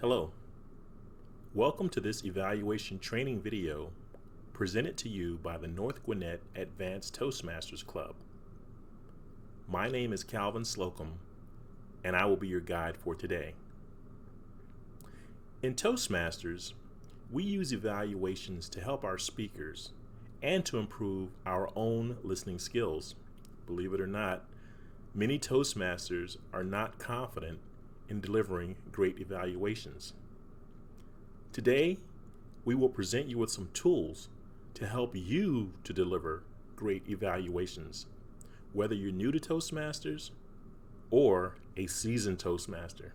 Hello. Welcome to this evaluation training video presented to you by the North Gwinnett Advanced Toastmasters Club. My name is Calvin Slocum, and I will be your guide for today. In Toastmasters, we use evaluations to help our speakers and to improve our own listening skills. Believe it or not, many Toastmasters are not confident in delivering great evaluations. Today, we will present you with some tools to help you to deliver great evaluations, whether you're new to Toastmasters or a seasoned Toastmaster.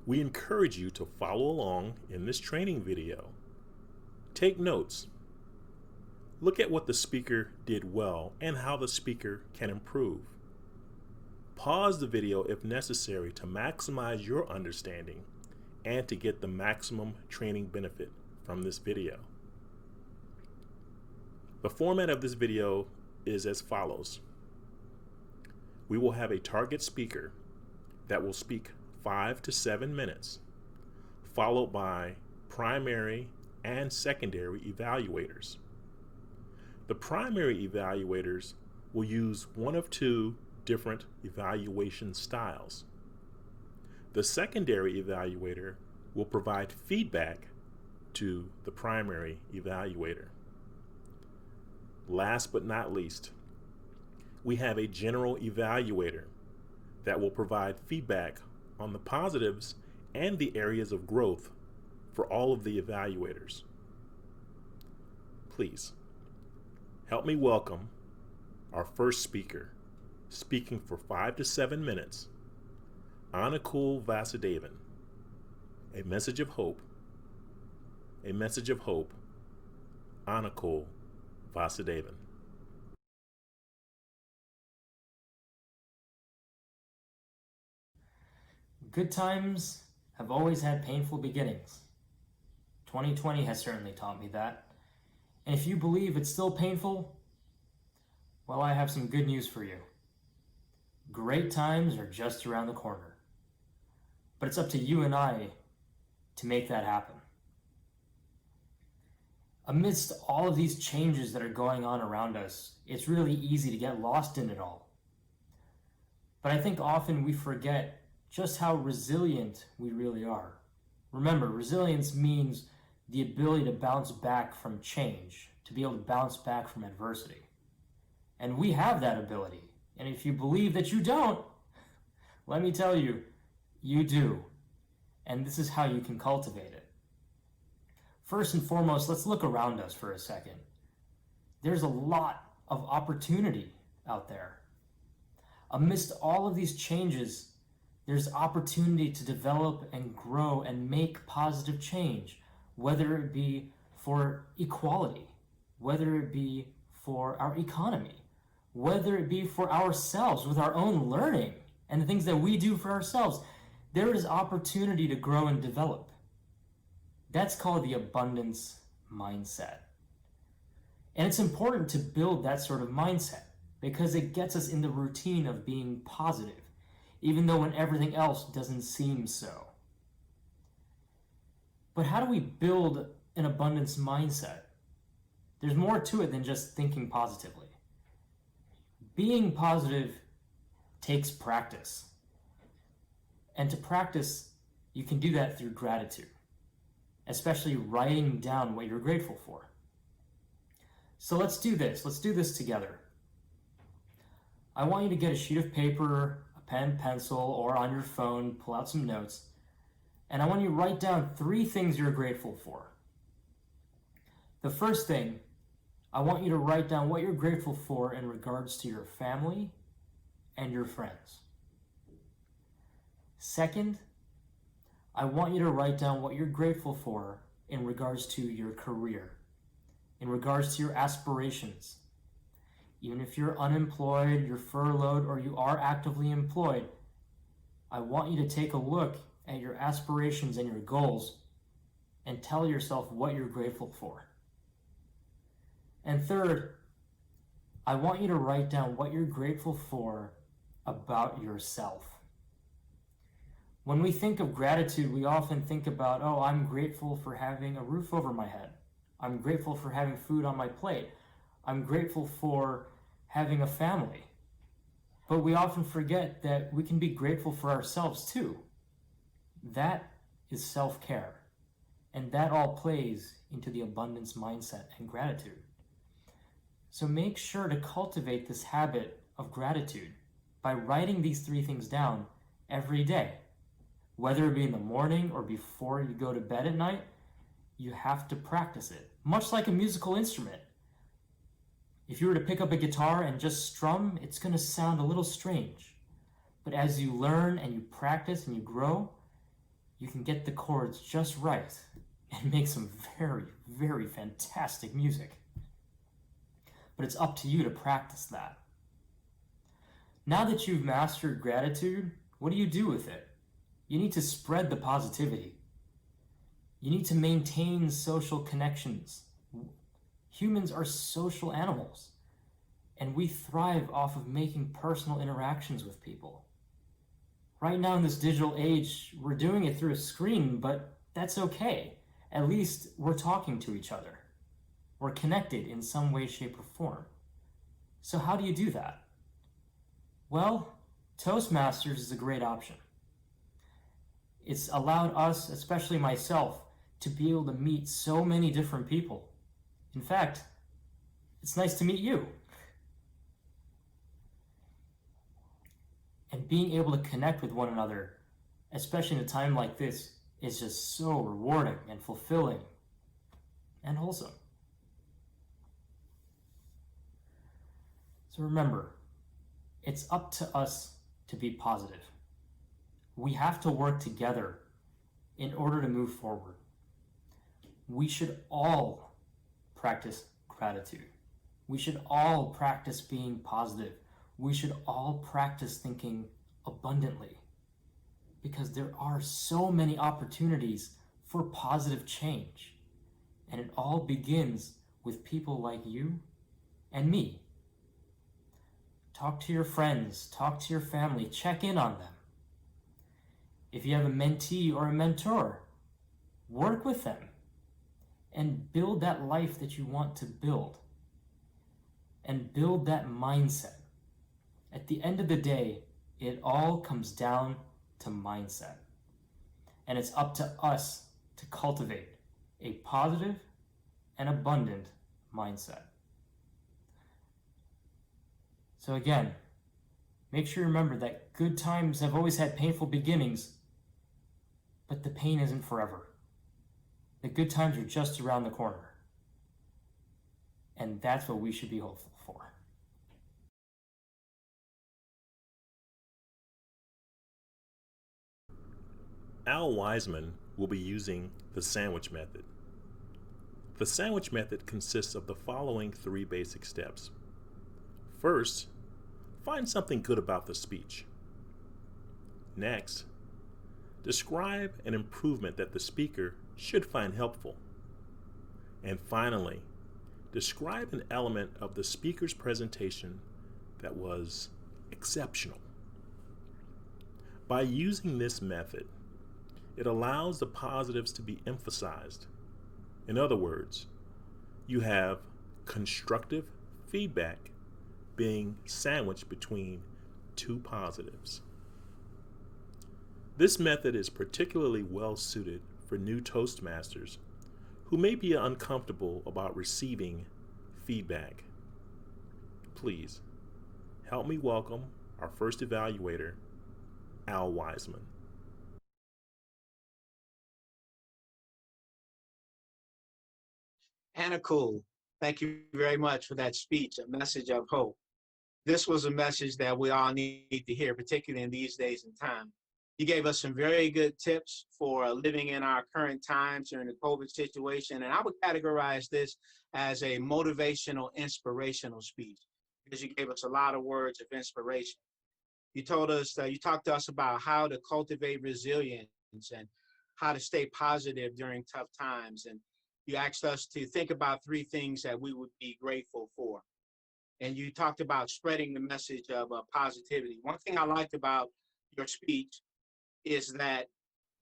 We encourage you to follow along in this training video. Take notes. Look at what the speaker did well and how the speaker can improve. Pause the video if necessary to maximize your understanding and to get the maximum training benefit from this video. The format of this video is as follows. We will have a target speaker that will speak 5 to 7 minutes, followed by primary and secondary evaluators. The primary evaluators will use one of two different evaluation styles. The secondary evaluator will provide feedback to the primary evaluator. Last but not least, we have a general evaluator that will provide feedback on the positives and the areas of growth for all of the evaluators. Please help me welcome our first speaker, speaking for 5 to 7 minutes, Anukool Vasudevan. A message of hope. A message of hope. Anukool Vasudevan. Good times have always had painful beginnings. 2020 has certainly taught me that. And if you believe it's still painful, well, I have some good news for you. Great times are just around the corner. But it's up to you and I to make that happen. Amidst all of these changes that are going on around us, it's really easy to get lost in it all. But I think often we forget just how resilient we really are. Remember, resilience means the ability to bounce back from change, to be able to bounce back from adversity. And we have that ability. And if you believe that you don't, let me tell you, you do. And this is how you can cultivate it. First and foremost, let's look around us for a second. There's a lot of opportunity out there. Amidst all of these changes, there's opportunity to develop and grow and make positive change, whether it be for equality, whether it be for our economy, whether it be for ourselves with our own learning and the things that we do for ourselves. There is opportunity to grow and develop. That's called the abundance mindset. And it's important to build that sort of mindset because it gets us in the routine of being positive, even though when everything else doesn't seem so. But how do we build an abundance mindset? There's more to it than just thinking positively. Being positive takes practice. And to practice, you can do that through gratitude, especially writing down what you're grateful for. So let's do this. Let's do this together. I want you to get a sheet of paper, a pen, pencil, or on your phone, pull out some notes, and I want you to write down 3 things you're grateful for. The first thing, I want you to write down what you're grateful for in regards to your family and your friends. Second, I want you to write down what you're grateful for in regards to your career, in regards to your aspirations. Even if you're unemployed, you're furloughed, or you are actively employed, I want you to take a look at your aspirations and your goals and tell yourself what you're grateful for. And third, I want you to write down what you're grateful for about yourself. When we think of gratitude, we often think about, oh, I'm grateful for having a roof over my head. I'm grateful for having food on my plate. I'm grateful for having a family. But we often forget that we can be grateful for ourselves too. That is self-care. And that all plays into the abundance mindset and gratitude. So make sure to cultivate this habit of gratitude by writing these 3 things down every day. Whether it be in the morning or before you go to bed at night, you have to practice it. Much like a musical instrument. If you were to pick up a guitar and just strum, it's going to sound a little strange. But as you learn and you practice and you grow, you can get the chords just right and make some very, very fantastic music. But it's up to you to practice that. Now that you've mastered gratitude, what do you do with it? You need to spread the positivity. You need to maintain social connections. Humans are social animals, and we thrive off of making personal interactions with people. Right now in this digital age, we're doing it through a screen, but that's okay. At least we're talking to each other. We're connected in some way, shape, or form. So how do you do that? Well, Toastmasters is a great option. It's allowed us, especially myself, to be able to meet so many different people. In fact, it's nice to meet you. And being able to connect with one another, especially in a time like this, is just so rewarding and fulfilling and wholesome. So remember, it's up to us to be positive. We have to work together in order to move forward. We should all practice gratitude. We should all practice being positive. We should all practice thinking abundantly, because there are so many opportunities for positive change. And it all begins with people like you and me. Talk to your friends, talk to your family, check in on them. If you have a mentee or a mentor, work with them and build that life that you want to build, and build that mindset. At the end of the day, it all comes down to mindset. And it's up to us to cultivate a positive and abundant mindset. So again, make sure you remember that good times have always had painful beginnings, but the pain isn't forever. The good times are just around the corner. And that's what we should be hopeful for. Al Wiseman will be using the sandwich method. The sandwich method consists of the following 3 basic steps. First, find something good about the speech. Next, describe an improvement that the speaker should find helpful. And finally, describe an element of the speaker's presentation that was exceptional. By using this method, it allows the positives to be emphasized. In other words, you have constructive feedback being sandwiched between 2 positives. This method is particularly well suited for new Toastmasters who may be uncomfortable about receiving feedback. Please help me welcome our first evaluator, Al Wiseman. Anukool, thank you very much for that speech, a message of hope. This was a message that we all need to hear, particularly in these days and time. You gave us some very good tips for living in our current times during the COVID situation, and I would categorize this as a motivational, inspirational speech, because you gave us a lot of words of inspiration. You told us, you talked to us about how to cultivate resilience and how to stay positive during tough times. And you asked us to think about 3 things that we would be grateful for. And you talked about spreading the message of positivity. One thing I liked about your speech is that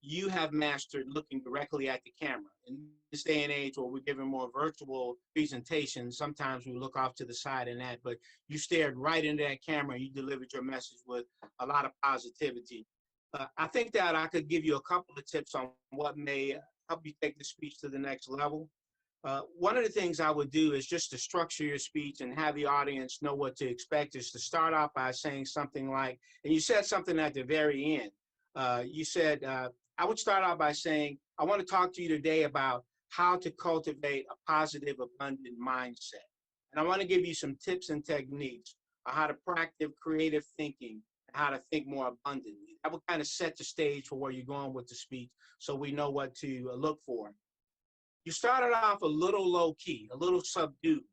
you have mastered looking directly at the camera. In this day and age where we're giving more virtual presentations, sometimes we look off to the side and that, but you stared right into that camera and you delivered your message with a lot of positivity. I think that I could give you a couple of tips on what may help you take the speech to the next level. One of the things I would do is just to structure your speech and have the audience know what to expect is to start off by saying something like, and you said something at the very end. You said, I would start out by saying, I want to talk to you today about how to cultivate a positive, abundant mindset. And I want to give you some tips and techniques on how to practice creative thinking and how to think more abundantly. That will kind of set the stage for where you're going with the speech so we know what to look for. You started off a little low key, a little subdued,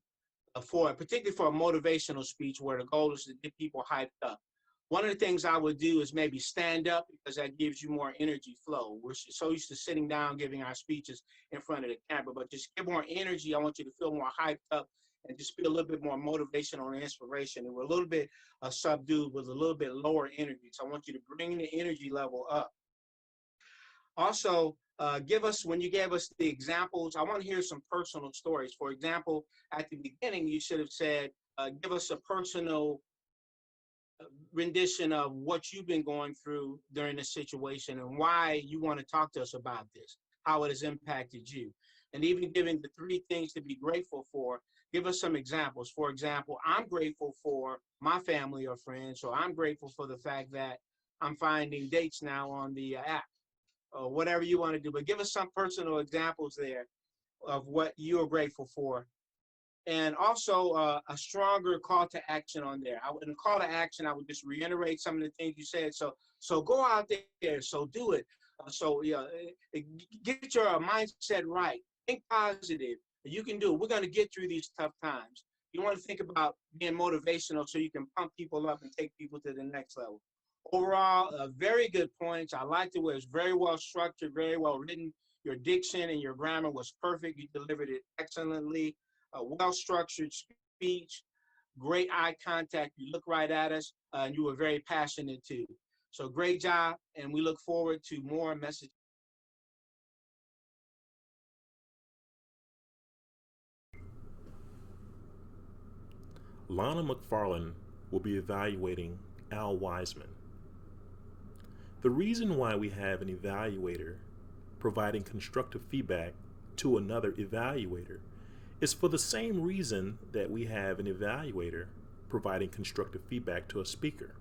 particularly for a motivational speech where the goal is to get people hyped up. One of the things I would do is maybe stand up because that gives you more energy flow. We're so used to sitting down, giving our speeches in front of the camera, but just give more energy. I want you to feel more hyped up and just be a little bit more motivational and inspiration. And we're a little bit subdued with a little bit lower energy. So I want you to bring the energy level up. Also, when you gave us the examples, I want to hear some personal stories. For example, at the beginning, you should have said, give us a personal rendition of what you've been going through during this situation and why you want to talk to us about this, how it has impacted you. And even giving the 3 things to be grateful for, give us some examples. For example, I'm grateful for my family or friends, or I'm grateful for the fact that I'm finding dates now on the app, or whatever you want to do. But give us some personal examples there of what you're grateful for. And also a stronger call to action on there. In the call to action, I would just reiterate some of the things you said. So go out there, so do it. Get your mindset right. Think positive. You can do it. We're going to get through these tough times. You want to think about being motivational so you can pump people up and take people to the next level. Overall, very good points. I liked it. It was very well structured, very well written. Your diction and your grammar was perfect. You delivered it excellently. A well-structured speech, great eye contact. You look right at us, and you were very passionate too. So great job, and we look forward to more messages. Lana McFarlane will be evaluating Al Wiseman. The reason why we have an evaluator providing constructive feedback to another evaluator is for the same reason that we have an evaluator providing constructive feedback to a speaker.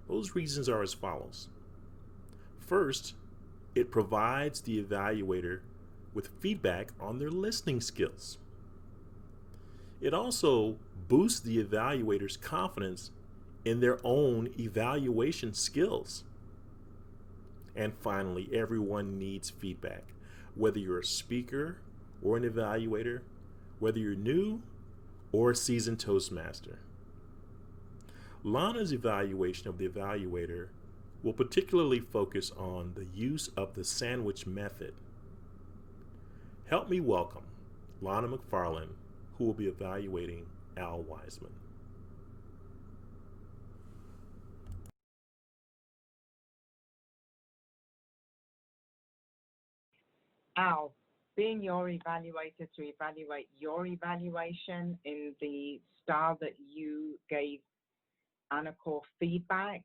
Those reasons are as follows. First, it provides the evaluator with feedback on their listening skills. It also boosts the evaluator's confidence in their own evaluation skills. And finally, everyone needs feedback, whether you're a speaker or an evaluator, whether you're new or a seasoned Toastmaster. Lana's evaluation of the evaluator will particularly focus on the use of the sandwich method. Help me welcome Lana McFarlane, who will be evaluating Al Wiseman. Al, being your evaluator to evaluate your evaluation in the style that you gave Anukool feedback,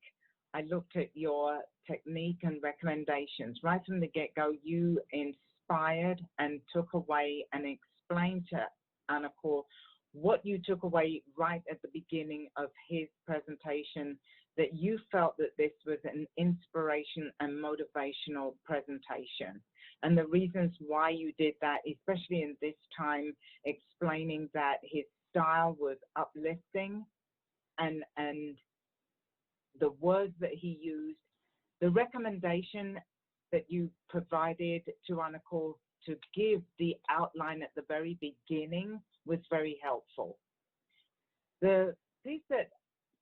I looked at your technique and recommendations. Right from the get-go, you inspired and took away and explained to Anukool what you took away right at the beginning of his presentation, that you felt that this was an inspiration and motivational presentation. And the reasons why you did that, especially in this time, explaining that his style was uplifting and the words that he used, the recommendation that you provided to Anukool to give the outline at the very beginning was very helpful. The piece that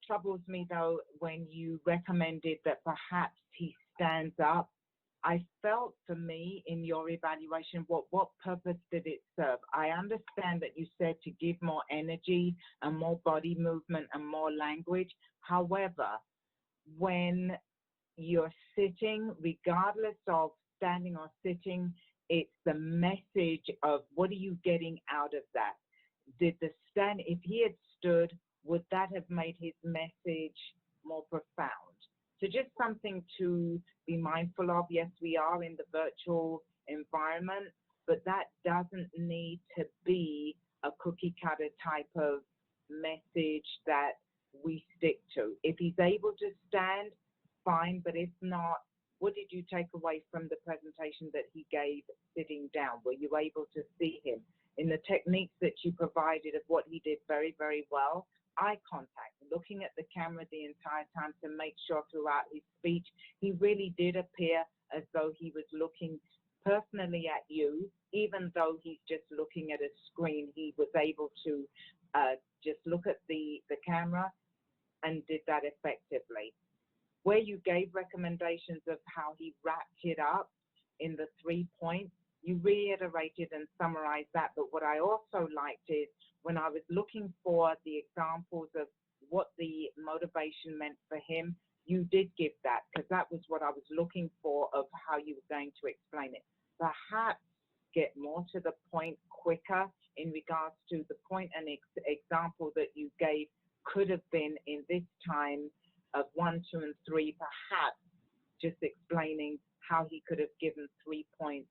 troubles me, though, when you recommended that perhaps he stands up, I felt for me in your evaluation, what purpose did it serve? I understand that you said to give more energy and more body movement and more language. However, when you're sitting, regardless of standing or sitting, it's the message of what are you getting out of that? Did the stand, if he had stood, would that have made his message more profound? So just something to be mindful of. Yes, we are in the virtual environment, but that doesn't need to be a cookie cutter type of message that we stick to. If he's able to stand, fine, but if not, what did you take away from the presentation that he gave sitting down? Were you able to see him? In the techniques that you provided of what he did very, very well, eye contact, looking at the camera the entire time to make sure throughout his speech, he really did appear as though he was looking personally at you, even though he's just looking at a screen. He was able to just look at the camera and did that effectively. Where you gave recommendations of how he wrapped it up in the 3 points, you reiterated and summarized that. But what I also liked is when I was looking for the examples of what the motivation meant for him, you did give that, because that was what I was looking for of how you were going to explain it. Perhaps get more to the point quicker in regards to the point and example that you gave could have been in this time of 1, 2, and 3, perhaps just explaining how he could have given 3 points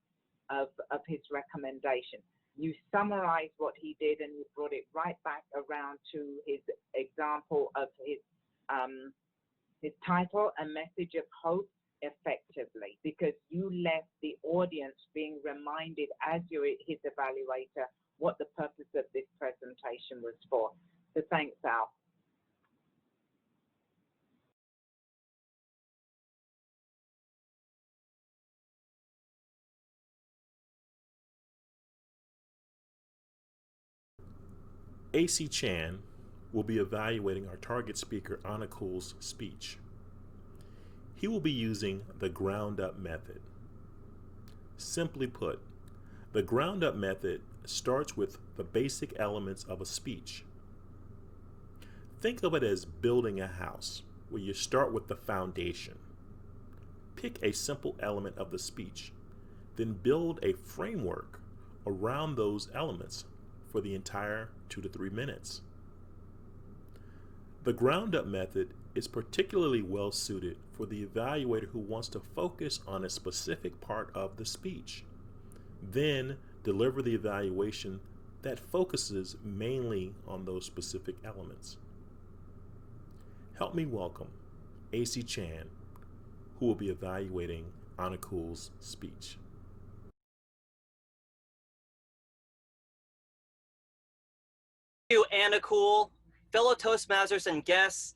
of his recommendation. You summarized what he did and you brought it right back around to his example of his title, A Message of Hope, effectively, because you left the audience being reminded as you're his evaluator what the purpose of this presentation was for. So thanks, Al. AC Chan will be evaluating our target speaker Anukool's speech. He will be using the ground up method. Simply put, the ground up method starts with the basic elements of a speech. Think of it as building a house, where you start with the foundation. Pick a simple element of the speech, then build a framework around those elements for the entire 2 to 3 minutes. The ground up method is particularly well suited for the evaluator who wants to focus on a specific part of the speech, then deliver the evaluation that focuses mainly on those specific elements. Help me welcome AC Chan, who will be evaluating Anukool's speech. Thank you, Anukool, fellow Toastmasters and guests.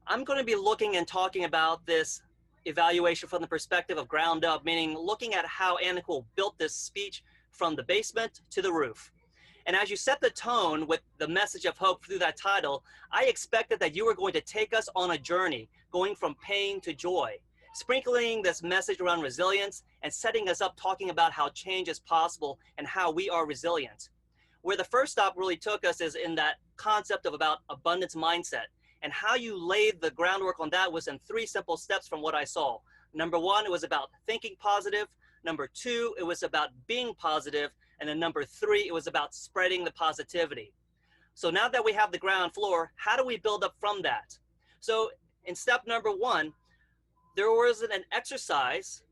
I'm going to be looking and talking about this evaluation from the perspective of ground up, meaning looking at how Anukool built this speech from the basement to the roof. And as you set the tone with the message of hope through that title, I expected that you were going to take us on a journey, going from pain to joy, sprinkling this message around resilience and setting us up talking about how change is possible and how we are resilient. Where the first stop really took us is in that concept of about abundance mindset, and how you laid the groundwork on that was in 3 simple steps from what I saw. Number 1, it was about thinking positive. Number 2, it was about being positive. And then number 3, it was about spreading the positivity. So now that we have the ground floor, how do we build up from that? So in step number 1, there was an exercise,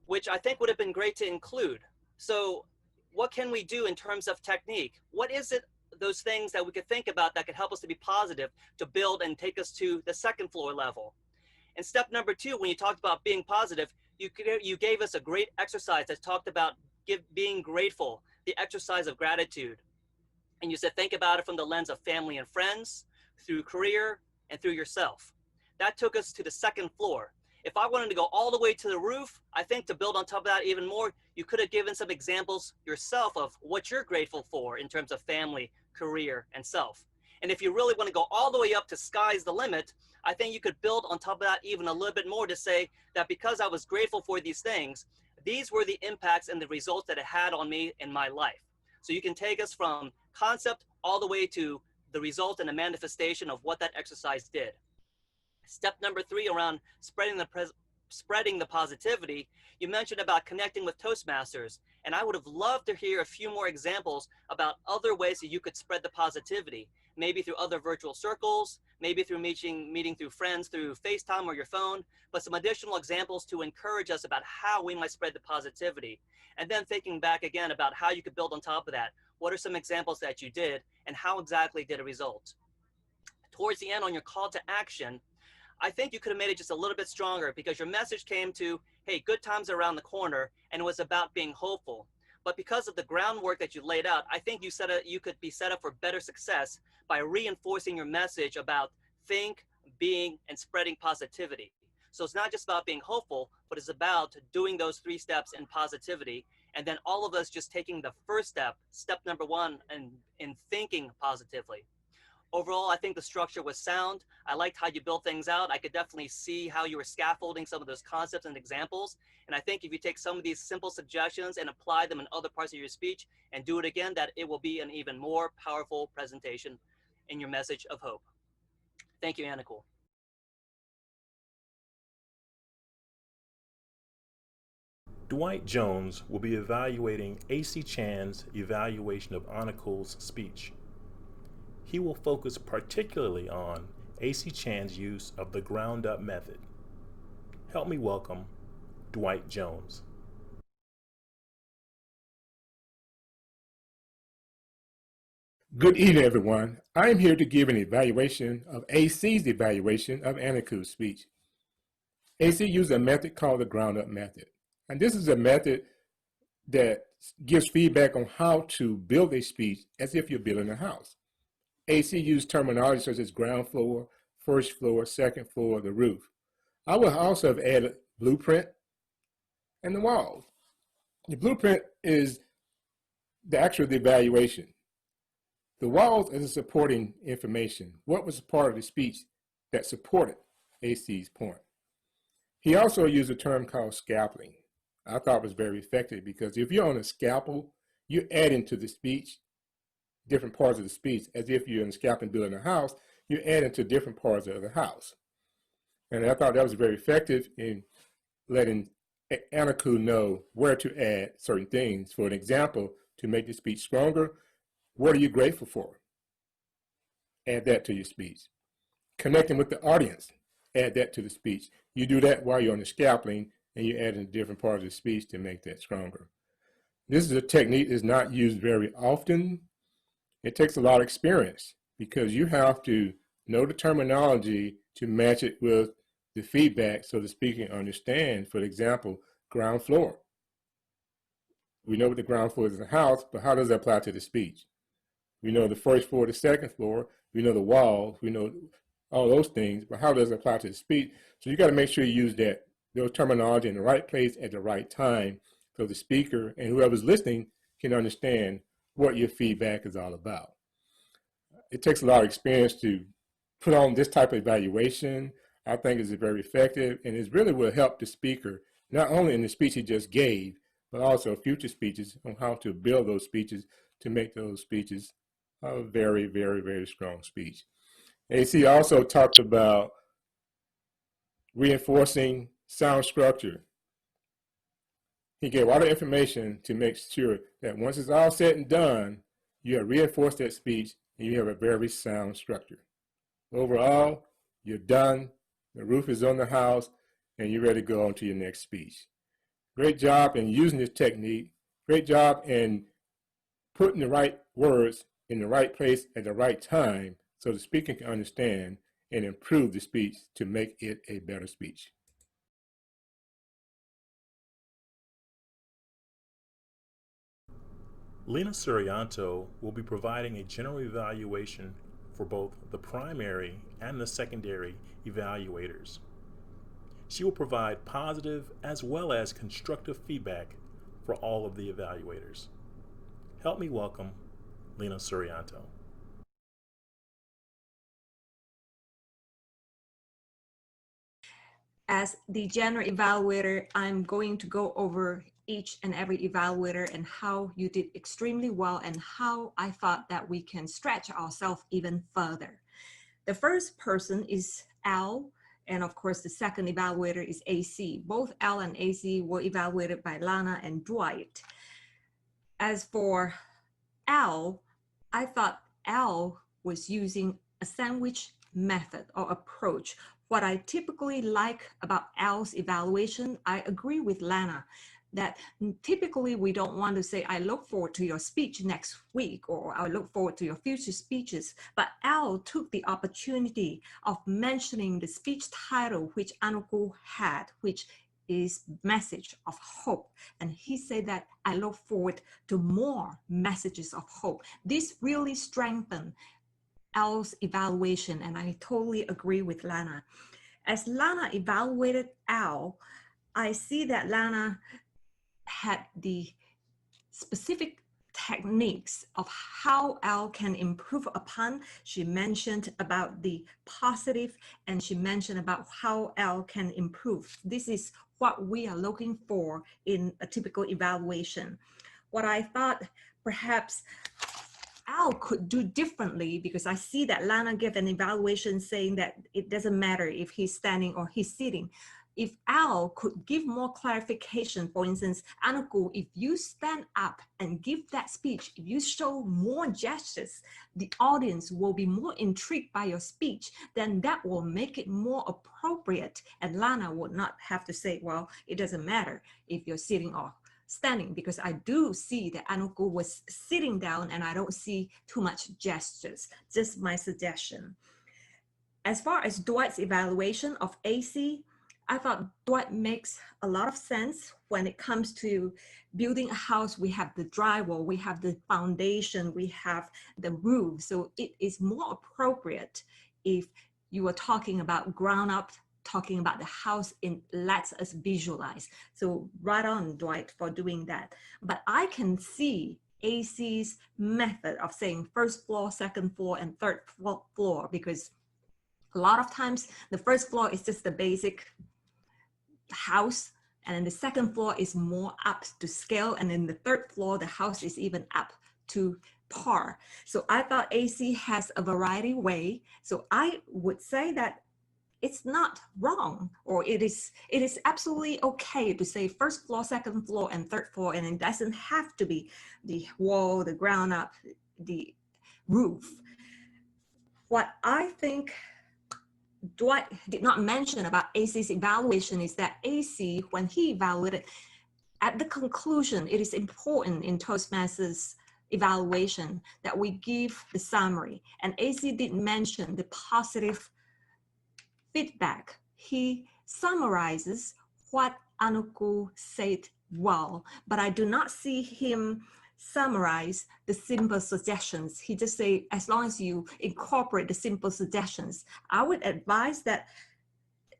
which I think would have been great to include. So what can we do in terms of technique? What is it, those things that we could think about that could help us to be positive, to build and take us to the 2nd floor level? And step number 2, when you talked about being positive, you gave us a great exercise that talked about being grateful, the exercise of gratitude. And you said, think about it from the lens of family and friends, through career, and through yourself. That took us to the 2nd floor. If I wanted to go all the way to the roof, I think to build on top of that even more, you could have given some examples yourself of what you're grateful for in terms of family, career, and self. And if you really want to go all the way up to sky's the limit, I think you could build on top of that even a little bit more to say that because I was grateful for these things, these were the impacts and the results that it had on me in my life. So you can take us from concept all the way to the result and the manifestation of what that exercise did. Step number 3 around spreading the spreading the positivity, you mentioned about connecting with Toastmasters. And I would have loved to hear a few more examples about other ways that you could spread the positivity, maybe through other virtual circles, maybe through meeting through friends through FaceTime or your phone, but some additional examples to encourage us about how we might spread the positivity. And then thinking back again about how you could build on top of that. What are some examples that you did and how exactly did it result? Towards the end on your call to action, I think you could have made it just a little bit stronger because your message came to, hey, good times are around the corner, and it was about being hopeful. But because of the groundwork that you laid out, I think you could be set up for better success by reinforcing your message about think, being, and spreading positivity. So it's not just about being hopeful, but it's about doing those 3 steps in positivity. And then all of us just taking the first step number 1, in thinking positively. Overall, I think the structure was sound. I liked how you built things out. I could definitely see how you were scaffolding some of those concepts and examples. And I think if you take some of these simple suggestions and apply them in other parts of your speech and do it again, that it will be an even more powerful presentation in your message of hope. Thank you, Anukool. Dwight Jones will be evaluating A.C. Chan's evaluation of Anukool's speech. He will focus particularly on A.C. Chan's use of the ground-up method. Help me welcome Dwight Jones. Good evening, everyone. I am here to give an evaluation of AC's evaluation of Anukool's speech. AC used a method called the ground-up method. And this is a method that gives feedback on how to build a speech as if you're building a house. AC used terminology such as ground floor, first floor, second floor, the roof. I will also have added blueprint and the walls. The blueprint is the actual evaluation. The walls is the supporting information. What was part of the speech that supported AC's point? He also used a term called scaffolding. I thought it was very effective because if you're on a scaffold, you're adding to the speech different parts of the speech. As if you're in scaffolding building a house, you're adding to different parts of the house. And I thought that was very effective in letting Anukool know where to add certain things. For an example, to make the speech stronger, what are you grateful for? Add that to your speech. Connecting with the audience, add that to the speech. You do that while you're on the scaffolding and you add in different parts of the speech to make that stronger. This is a technique that's not used very often. It takes a lot of experience because you have to know the terminology to match it with the feedback so the speaker can understand. For example, ground floor. We know what the ground floor is in the house, but how does that apply to the speech? We know the first floor, the second floor, we know the walls, we know all those things, but how does it apply to the speech? So you got to make sure you use those terminology in the right place at the right time so the speaker and whoever's listening can understand what your feedback is all about. It takes a lot of experience to put on this type of evaluation. I think it's very effective, and it really will help the speaker, not only in the speech he just gave, but also future speeches on how to build those speeches to make those speeches a very, very, very strong speech. AC also talked about reinforcing sound structure. He gave all the information to make sure that once it's all said and done, you have reinforced that speech and you have a very sound structure. Overall, you're done, the roof is on the house, and you're ready to go on to your next speech. Great job in using this technique. Great job in putting the right words in the right place at the right time so the speaker can understand and improve the speech to make it a better speech. Lina Surianto will be providing a general evaluation for both the primary and the secondary evaluators. She will provide positive as well as constructive feedback for all of the evaluators. Help me welcome Lina Surianto. As the general evaluator, I'm going to go over each and every evaluator and how you did extremely well and how I thought that we can stretch ourselves even further. The first person is Al. And of course, the second evaluator is AC. Both Al and AC were evaluated by Lana and Dwight. As for Al, I thought Al was using a sandwich method or approach. What I typically like about Al's evaluation, I agree with Lana, that typically we don't want to say, I look forward to your speech next week, or I look forward to your future speeches. But Al took the opportunity of mentioning the speech title, which Anukool had, which is Message of Hope. And he said that I look forward to more messages of hope. This really strengthened Al's evaluation, and I totally agree with Lana. As Lana evaluated Al, I see that Lana had the specific techniques of how Al can improve upon. She mentioned about the positive, and she mentioned about how Al can improve. This is what we are looking for in a typical evaluation. What I thought perhaps Al could do differently, because I see that Lana gave an evaluation saying that it doesn't matter if he's standing or he's sitting. If Al could give more clarification, for instance, Anukool, if you stand up and give that speech, if you show more gestures, the audience will be more intrigued by your speech, then that will make it more appropriate. And Lana would not have to say, well, it doesn't matter if you're sitting or standing, because I do see that Anukool was sitting down and I don't see too much gestures. Just my suggestion. As far as Dwight's evaluation of AC, I thought Dwight makes a lot of sense when it comes to building a house. We have the drywall, we have the foundation, we have the roof. So it is more appropriate if you are talking about ground up, talking about the house, it lets us visualize. So right on, Dwight, for doing that. But I can see AC's method of saying first floor, second floor, and third floor, because a lot of times the first floor is just the basic house, and then the second floor is more up to scale, and then the third floor, the house is even up to par. So I thought AC has a variety way. So I would say that it's not wrong, or it is absolutely okay to say first floor, second floor, and third floor, and it doesn't have to be the wall, the ground up, the roof. What I think Dwight did not mention about AC's evaluation is that AC, when he evaluated, at the conclusion, it is important in Toastmasters evaluation that we give the summary. And AC did mention the positive feedback. He summarizes what Anukool said well, but I do not see him summarize the simple suggestions. He just say, as long as you incorporate the simple suggestions. I would advise that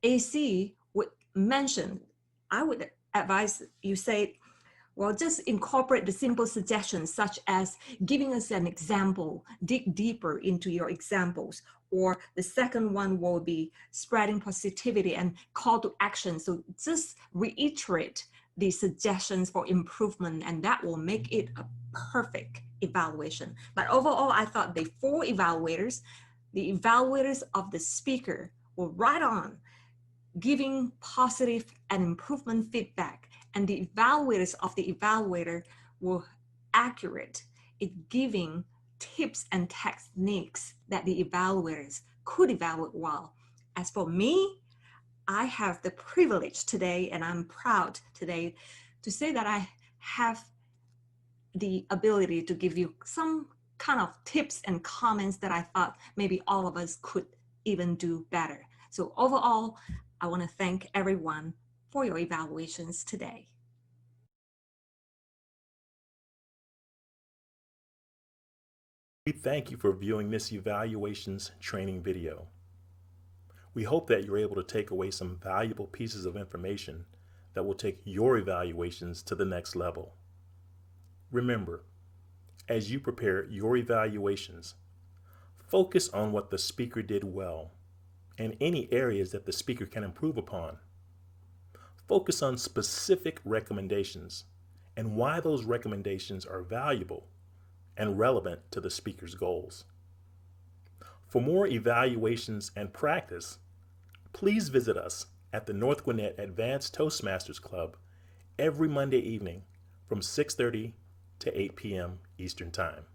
AC would mention, I would advise you say, well, just incorporate the simple suggestions, such as giving us an example, dig deeper into your examples. Or the second one will be spreading positivity and call to action. So just reiterate the suggestions for improvement, and that will make it a perfect evaluation. But overall, I thought the four evaluators, the evaluators of the speaker, were right on, giving positive and improvement feedback. And the evaluators of the evaluator were accurate in giving tips and techniques that the evaluators could evaluate well. As for me, I have the privilege today, and I'm proud today to say that I have the ability to give you some kind of tips and comments that I thought maybe all of us could even do better. So overall, I want to thank everyone for your evaluations today. We thank you for viewing this evaluations training video. We hope that you're able to take away some valuable pieces of information that will take your evaluations to the next level. Remember, as you prepare your evaluations, focus on what the speaker did well and any areas that the speaker can improve upon. Focus on specific recommendations and why those recommendations are valuable and relevant to the speaker's goals. For more evaluations and practice, please visit us at the North Gwinnett Advanced Toastmasters Club every Monday evening from 6:30 to 8 p.m. Eastern Time.